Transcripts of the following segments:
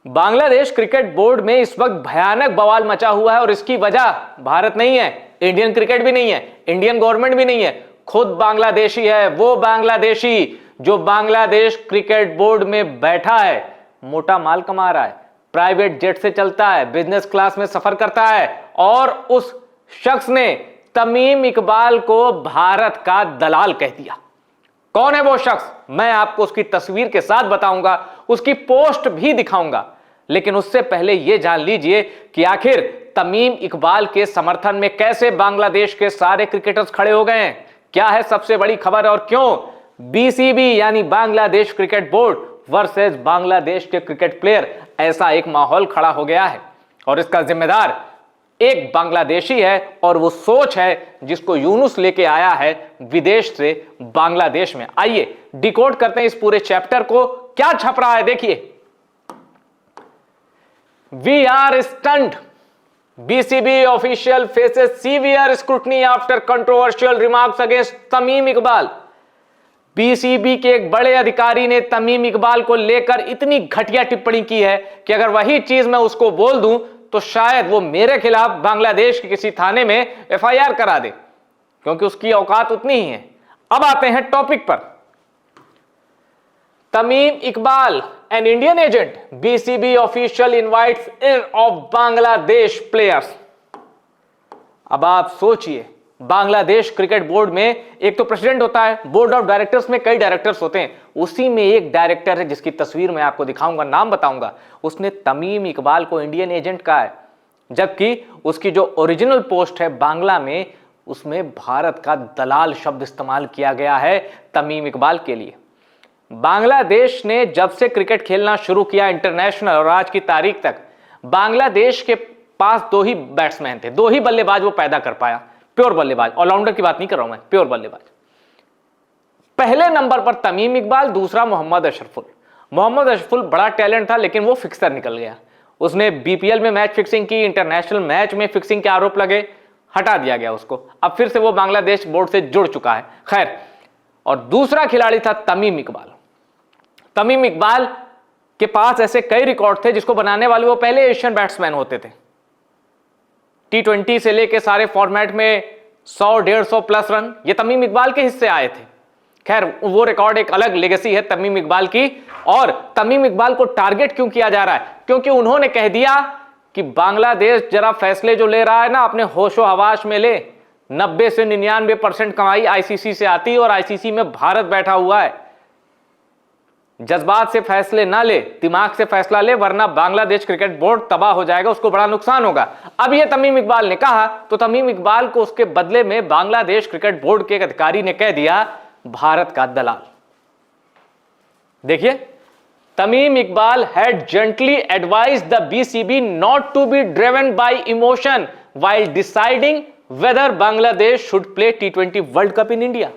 Bangladesh cricket board में इस वक्त भयानक बवाल मचा हुआ है और इसकी वजह भारत नहीं है, इंडियन क्रिकेट भी नहीं है, इंडियन गवर्नमेंट भी नहीं है, खुद बांग्लादेशी है। वो बांग्लादेशी जो बांग्लादेश क्रिकेट बोर्ड में बैठा है, मोटा माल कमा रहा है, प्राइवेट जेट से चलता है, बिजनेस क्लास में सफर करता है, और उस शख्स ने तमीम इकबाल को भारत का दलाल कह दिया। कौन है वो शख्स? मैं आपको उसकी तस्वीर के साथ बताऊंगा, उसकी पोस्ट भी दिखाऊंगा, लेकिन उससे पहले यह जान लीजिए कि आखिर तमीम इकबाल के समर्थन में कैसे बांग्लादेश के सारे क्रिकेटर्स खड़े हो गए हैं। क्या है सबसे बड़ी खबर और क्यों बीसीबी यानी Bangladesh cricket board versus Bangladesh के क्रिकेट प्लेयर, ऐसा एक माहौल खड़ा हो गया है। और इसका जिम्मेदार एक बांग्लादेशी है और वो सोच है जिसको यूनुस लेके आया है विदेश से बांग्लादेश में। आइए डिकोड करते हैं इस पूरे चैप्टर को, क्या छप रहा है देखिए। We are stunned, BCB official faces severe scrutiny after controversial remarks against Tamim Iqbal. BCB के एक बड़े अधिकारी ने तमीम इकबाल को लेकर इतनी घटिया टिप्पणी की है कि अगर वही चीज मैं उसको बोल दूं तो शायद वो मेरे खिलाफ बांग्लादेश के किसी थाने में एफआईआर करा दे, क्योंकि उसकी औकात उतनी ही है। अब आते हैं टॉपिक पर। Tamim Iqbal an Indian agent, BCB official invites in of Bangladesh players. अब आप सोचिए, बांग्लादेश क्रिकेट बोर्ड में एक तो प्रेसिडेंट होता है, बोर्ड ऑफ डायरेक्टर्स में कई डायरेक्टर्स होते हैं, उसी में एक डायरेक्टर है जिसकी तस्वीर मैं आपको दिखाऊंगा, नाम बताऊंगा। उसने तमीम इकबाल को इंडियन एजेंट कहा है, जबकि उसकी जो ओरिजिनल पोस्ट है बांग्ला में, उसमें भारत का दलाल शब्द इस्तेमाल किया गया है तमीम इकबाल के लिए। बांग्लादेश ने जब से क्रिकेट खेलना शुरू किया इंटरनेशनल और आज की तारीख तक, बांग्लादेश के पास दो ही बैट्समैन थे, दो ही बल्लेबाज वो पैदा कर पाया, प्योर बल्लेबाज, ऑलराउंडर की बात नहीं कर रहा हूं मैं, प्योर बल्लेबाज। पहले नंबर पर तमीम इकबाल, दूसरा मोहम्मद अशरफुल। मोहम्मद अशरफुल बड़ा टैलेंट था लेकिन वो फिक्सर निकल गया। उसने बीपीएल में मैच फिक्सिंग की, इंटरनेशनल मैच में फिक्सिंग के आरोप लगे, हटा दिया गया उसको। अब फिर से वो बांग्लादेश बोर्ड से जुड़ चुका है। खैर, और दूसरा खिलाड़ी था तमीम इकबाल। तमीम इकबाल के पास ऐसे कई रिकॉर्ड थे जिसको बनाने वाले वो पहले एशियन बैट्समैन होते थे। T20 से लेके सारे फॉर्मेट में 100-150 प्लस रन ये तमीम इकबाल के हिस्से आए थे। खैर, वो रिकॉर्ड एक अलग लेगेसी है तमीम इकबाल की। और तमीम इकबाल को टारगेट क्यों किया जा रहा है? क्योंकि उन्होंने कह दिया कि बांग्लादेश जरा फैसले जो ले रहा है ना अपने होशो हवाश में ले। 90 से 99% कमाई आईसीसी से आती है और आईसीसी में भारत बैठा हुआ है। जज्बात से फैसले ना ले, दिमाग से फैसला ले, वरना बांग्लादेश क्रिकेट बोर्ड तबाह हो जाएगा, उसको बड़ा नुकसान होगा। अब ये तमीम इकबाल ने कहा तो तमीम इकबाल को उसके बदले में बांग्लादेश क्रिकेट बोर्ड के एक अधिकारी ने कह दिया भारत का दलाल। देखिए, Tamim Iqbal had gently advised the BCB not to be driven by emotion while deciding whether Bangladesh should play T20 world cup in India.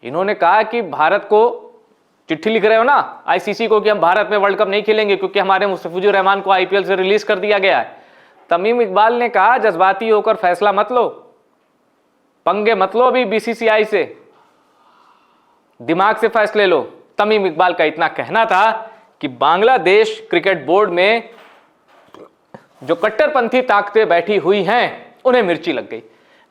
इन्होंने कहा कि भारत को चिट्ठी लिख रहे हो ना आईसीसी को कि हम भारत में वर्ल्ड कप नहीं खेलेंगे क्योंकि हमारे मुस्तफिजुर रहमान को आईपीएल से रिलीज कर दिया गया है। तमीम इकबाल ने कहा जज्बाती होकर फैसला मत लो, पंगे मत लो अभी बीसीसीआई से, दिमाग से फैसले लो। तमीम इकबाल का इतना कहना था कि बांग्लादेश क्रिकेट बोर्ड में जो कट्टरपंथी ताकतें बैठी हुई हैं उन्हें मिर्ची लग गई।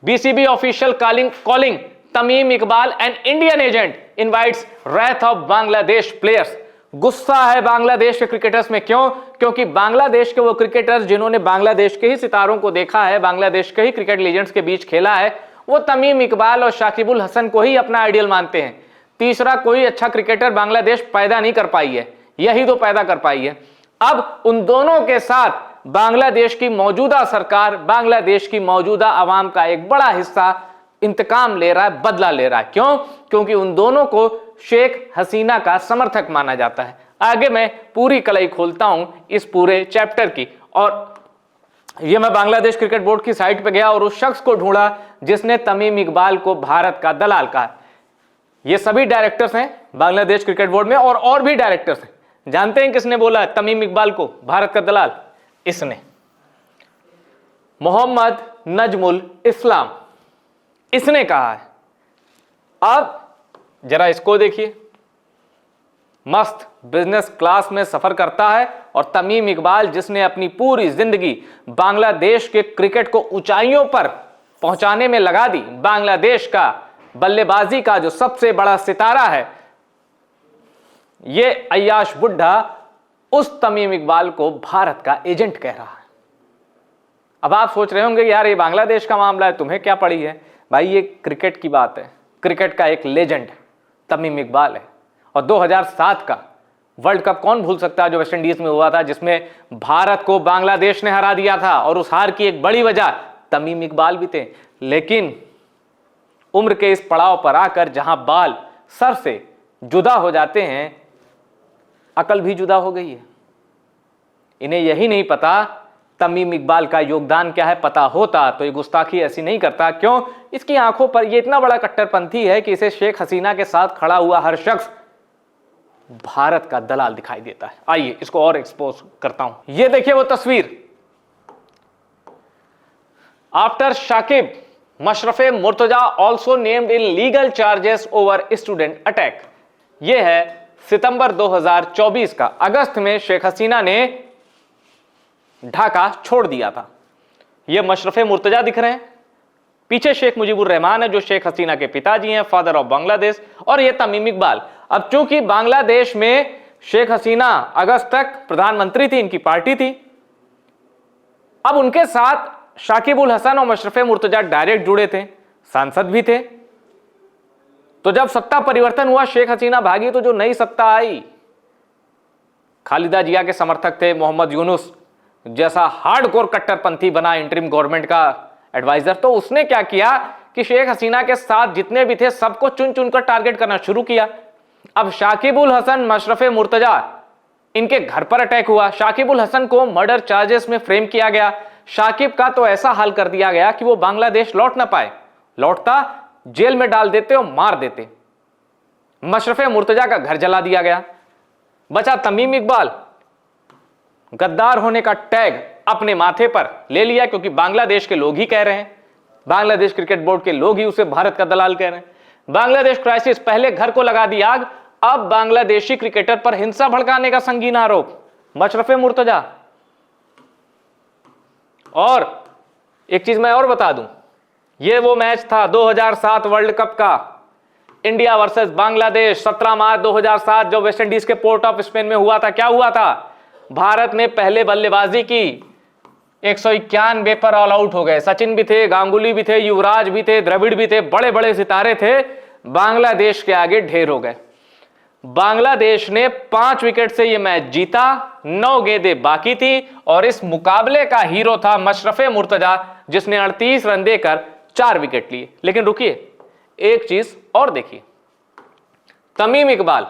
BCB official calling Tamim Iqbal an Indian agent invites wrath of Bangladesh players. गुस्सा है बांग्लादेश के क्रिकेटर्स में। क्यों? क्योंकि बांग्लादेश के वो क्रिकेटर्स जिन्होंने बांग्लादेश के ही सितारों को देखा है, बांग्लादेश के ही क्रिकेट लीजेंड्स के बीच खेला है, वो तमीम इकबाल और शाकिबुल हसन को ही अपना आइडियल मानते हैं। तीसरा कोई अच्छा क्रिकेटर बांग्लादेश पैदा नहीं कर पाई है, यही तो पैदा कर पाई है। अब उन दोनों के साथ बांग्लादेश की मौजूदा सरकार, बांग्लादेश की मौजूदा आवाम का एक बड़ा हिस्सा इंतकाम ले रहा है, बदला ले रहा है। क्यों? क्योंकि उन दोनों को शेख हसीना का समर्थक माना जाता है। आगे मैं पूरी कलई खोलता हूं इस पूरे चैप्टर की। और ये मैं बांग्लादेश क्रिकेट बोर्ड की साइट पे गया और उस शख्स को ढूंढा जिसने तमीम इकबाल को भारत का दलाल कहा। ये सभी डायरेक्टर्स हैं बांग्लादेश क्रिकेट बोर्ड में और भी डायरेक्टर्स हैं। जानते हैं किसने बोला है तमीम इकबाल को भारत का दलाल? इसने, मोहम्मद नजमुल इस्लाम, इसने कहा है। अब जरा इसको देखिए, मस्त बिजनेस क्लास में सफर करता है, और तमीम इकबाल जिसने अपनी पूरी जिंदगी बांग्लादेश के क्रिकेट को ऊंचाइयों पर पहुंचाने में लगा दी, बांग्लादेश का बल्लेबाजी का जो सबसे बड़ा सितारा है, ये अय्याश बुड्ढा उस तमीम इकबाल को भारत का एजेंट कह रहा है। अब आप सोच रहे होंगे यार ये बांग्लादेश का मामला है, तुम्हें क्या पड़ी है? भाई ये क्रिकेट की बात है, क्रिकेट का एक लेजेंड तमीम इकबाल है। और 2007 का वर्ल्ड कप कौन भूल सकता है जो वेस्ट इंडीज में हुआ था, जिसमें भारत को बांग्लादेश ने हरा दिया था, और उस हार की एक बड़ी वजह तमीम इकबाल भी थे। लेकिन उम्र के इस पड़ाव पर आकर जहां बाल सर से जुदा हो जाते हैं, अकल भी जुदा हो गई है। इन्हें यही नहीं पता तमीम इकबाल का योगदान क्या है। पता होता तो ये गुस्ताखी ऐसी नहीं करता। क्यों? इसकी आंखों पर ये इतना बड़ा कट्टरपंथी है कि इसे शेख हसीना के साथ खड़ा हुआ हर शख्स भारत का दलाल दिखाई देता है। आइए इसको और एक्सपोज करता हूं। ये देखिए वो तस्वीर। After Shakib, Mashrafe Murtaza also named in legal charges over student attack. यह है सितंबर 2024 का। अगस्त में शेख हसीना ने ढाका छोड़ दिया था। यह मशरफे मुर्तजा दिख रहे हैं, पीछे शेख मुजीबुर रहमान है जो शेख हसीना के पिताजी हैं, फादर ऑफ बांग्लादेश, और यह तमीम इकबाल। अब चूंकि बांग्लादेश में शेख हसीना अगस्त तक प्रधानमंत्री थी, इनकी पार्टी थी, अब उनके साथ शाकिब उल हसन और मशरफे मुर्तजा डायरेक्ट जुड़े थे, सांसद भी थे। तो जब सत्ता परिवर्तन हुआ, शेख हसीना भागी, तो जो नई सत्ता आई, खालिदा जिया के समर्थक थे, मोहम्मद यूनुस जैसा हार्डकोर कट्टरपंथी बना इंटरिम गवर्नमेंट का एडवाइजर। तो उसने क्या किया कि शेख हसीना के साथ जितने भी थे सबको चुन चुनकर टारगेट करना शुरू किया। अब शाकिब उल हसन, मशरफे मुर्तजा, इनके घर पर अटैक हुआ। शाकिब उल हसन को मर्डर चार्जेस में फ्रेम किया गया। शाकिब का तो ऐसा हाल कर दिया गया कि वो बांग्लादेश लौट ना पाए, लौटता जेल में डाल देते और मार देते। मशरफे मुर्तजा का घर जला दिया गया। बचा तमीम इकबाल, गद्दार होने का टैग अपने माथे पर ले लिया, क्योंकि बांग्लादेश के लोग ही कह रहे हैं, बांग्लादेश क्रिकेट बोर्ड के लोग ही उसे भारत का दलाल कह रहे हैं। बांग्लादेश क्राइसिस, पहले घर को लगा दी आग, अब बांग्लादेशी क्रिकेटर पर हिंसा भड़काने का संगीन आरोप, मशरफे मुर्तजा। और एक चीज मैं और बता दूं, यह वो मैच था 2007 वर्ल्ड कप का, इंडिया वर्सेस बांग्लादेश, 17 मार्च 2007, जो वेस्ट इंडीज के पोर्ट ऑफ स्पेन में हुआ था। क्या हुआ था? भारत ने पहले बल्लेबाजी की, 191 पर ऑल आउट हो गए। सचिन भी थे, गांगुली भी थे, युवराज भी थे, द्रविड़ भी थे, बड़े बड़े सितारे थे। बांग्लादेश के आगे ढेर हो गए। बांग्लादेश ने 5 विकेट से यह मैच जीता, 9 गेंदें बाकी थी, और इस मुकाबले का हीरो था मशरफे मुर्तजा, जिसने 38 रन देकर 4 विकेट लिए। लेकिन रुकिए, एक चीज और देखिए, तमीम इकबाल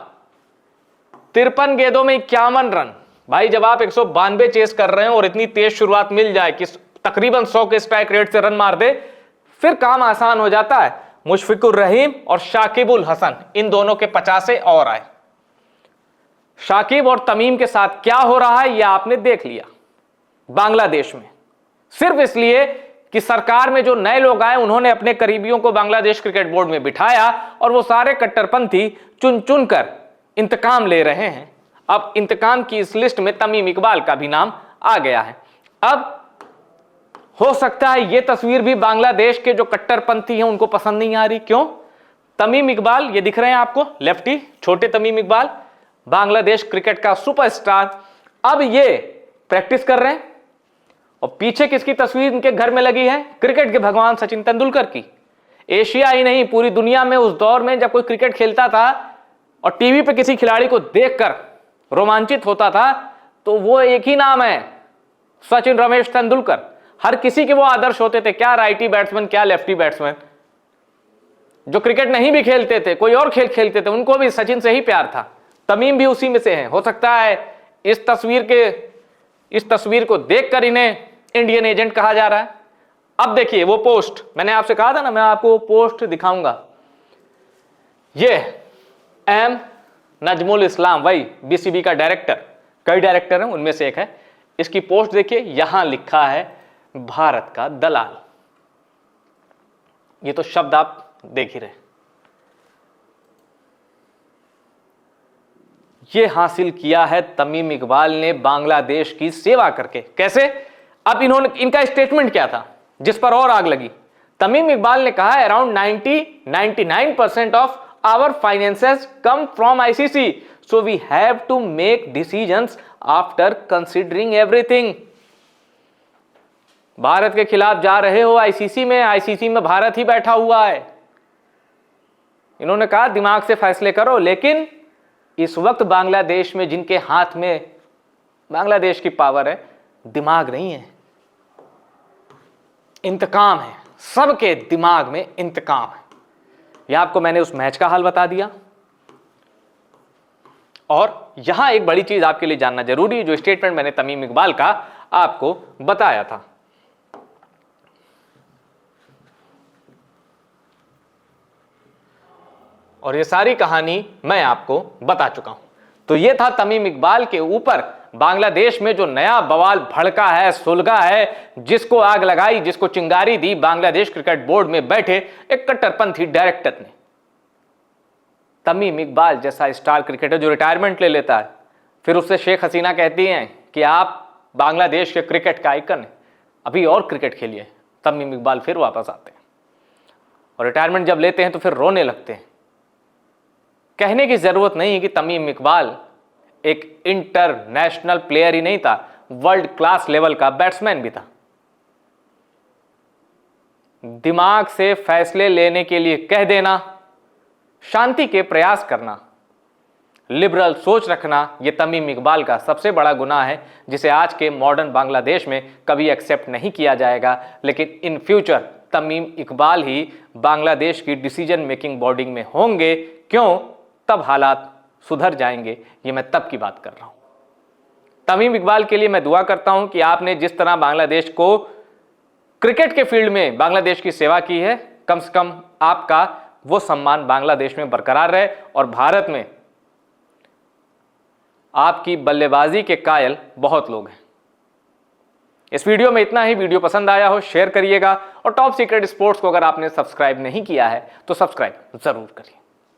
53 गेंदों में 51 रन। भाई जब आप 192 चेस कर रहे हैं और इतनी तेज शुरुआत मिल जाए कि तकरीबन 100 के स्ट्राइक रेट से रन मार दे, फिर काम आसान हो जाता है। मुशफिकुर रहीम और शाकिब उल हसन, इन दोनों के 50 और आए। शाकिब और तमीम के साथ क्या हो रहा है यह आपने देख लिया बांग्लादेश में, सिर्फ इसलिए कि सरकार में जो नए लोग आए उन्होंने अपने करीबियों को बांग्लादेश क्रिकेट बोर्ड में बिठाया, और वो सारे कट्टरपंथी चुन चुन कर इंतकाम ले रहे हैं। अब इंतकाम की इस लिस्ट में तमीम इकबाल का भी नाम आ गया है। अब हो सकता है यह तस्वीर भी बांग्लादेश के जो कट्टरपंथी हैं उनको पसंद नहीं आ रही। क्यों? तमीम इकबाल, ये दिख रहे हैं आपको, लेफ्टी, छोटे तमीम इकबाल, बांग्लादेश क्रिकेट का सुपरस्टार, अब ये प्रैक्टिस कर रहे हैं। और पीछे किसकी तस्वीर इनके घर में लगी है? क्रिकेट के भगवान सचिन तेंदुलकर की। एशिया ही नहीं, पूरी दुनिया में उस दौर में जब कोई क्रिकेट खेलता था और टीवी पे किसी खिलाड़ी को देखकर रोमांचित होता था, तो वो एक ही नाम है, सचिन रमेश तेंदुलकर। हर किसी के वो आदर्श होते थे, क्या राइटी बैट्समैन, क्या लेफ्टी बैट्समैन। जो क्रिकेट नहीं भी खेलते थे, कोई और खेल खेलते थे, उनको भी सचिन से ही प्यार था। तमीम भी उसी में से हैं। हो सकता है इस तस्वीर को देखकर इन्हें इंडियन एजेंट कहा जा रहा है। अब देखिए वो पोस्ट, मैंने आपसे कहा था ना, मैं आपको वो पोस्ट दिखाऊंगा। ये एम नजमुल इस्लाम, वही बीसीबी का डायरेक्टर, कई डायरेक्टर हैं उनमें से एक है। इसकी पोस्ट देखिए, यहां लिखा है भारत का दलाल। ये तो शब्द आप देख ही रहे। ये हासिल किया है तमीम इकबाल ने बांग्लादेश की सेवा करके। कैसे? अब इनका स्टेटमेंट क्या था जिस पर और आग लगी? तमीम इकबाल ने कहा around 99% of our finances come from ICC, so we have to make decisions after considering everything. Bharat के खिलाफ जा रहे हो आईसीसी में भारत ही बैठा हुआ है। इन्होंने कहा दिमाग से फैसले करो, लेकिन इस वक्त बांग्लादेश में जिनके हाथ में बांग्लादेश की पावर है, दिमाग नहीं है, इंतकाम है। सबके दिमाग में इंतकाम है। यह आपको मैंने उस मैच का हाल बता दिया। और यहां एक बड़ी चीज आपके लिए जानना जरूरी है, जो स्टेटमेंट मैंने तमीम इकबाल का आपको बताया था। और ये सारी कहानी मैं आपको बता चुका हूं। तो ये था तमीम इकबाल के ऊपर बांग्लादेश में जो नया बवाल भड़का है, सुलगा है, जिसको आग लगाई, जिसको चिंगारी दी बांग्लादेश क्रिकेट बोर्ड में बैठे एक कट्टरपंथी डायरेक्टर ने। तमीम इकबाल जैसा स्टार क्रिकेटर जो रिटायरमेंट ले लेता है, फिर उससे शेख हसीना कहती हैं कि आप बांग्लादेश के क्रिकेट का आइकन है, अभी और क्रिकेट खेलिए। तमीम इकबाल फिर वापस आते हैं और रिटायरमेंट जब लेते हैं तो फिर रोने लगते हैं। कहने की जरूरत नहीं है कि तमीम इकबाल एक इंटरनेशनल प्लेयर ही नहीं था, वर्ल्ड क्लास लेवल का बैट्समैन भी था। दिमाग से फैसले लेने के लिए कह देना, शांति के प्रयास करना, लिबरल सोच रखना, यह तमीम इकबाल का सबसे बड़ा गुनाह है, जिसे आज के मॉडर्न बांग्लादेश में कभी एक्सेप्ट नहीं किया जाएगा। लेकिन इन फ्यूचर तमीम इकबाल ही बांग्लादेश की डिसीजन मेकिंग बॉडी में होंगे। क्यों? तब हालात सुधर जाएंगे। ये मैं तब की बात कर रहा हूं। तमीम इकबाल के लिए मैं दुआ करता हूं कि आपने जिस तरह बांग्लादेश को क्रिकेट के फील्ड में बांग्लादेश की सेवा की है, कम से कम आपका वो सम्मान बांग्लादेश में बरकरार रहे और भारत में आपकी बल्लेबाजी के कायल बहुत लोग हैं। इस वीडियो में इतना ही। वीडियो पसंद आया हो शेयर करिएगा और टॉप सीक्रेट स्पोर्ट्स को अगर आपने सब्सक्राइब नहीं किया है तो सब्सक्राइब जरूर करिए।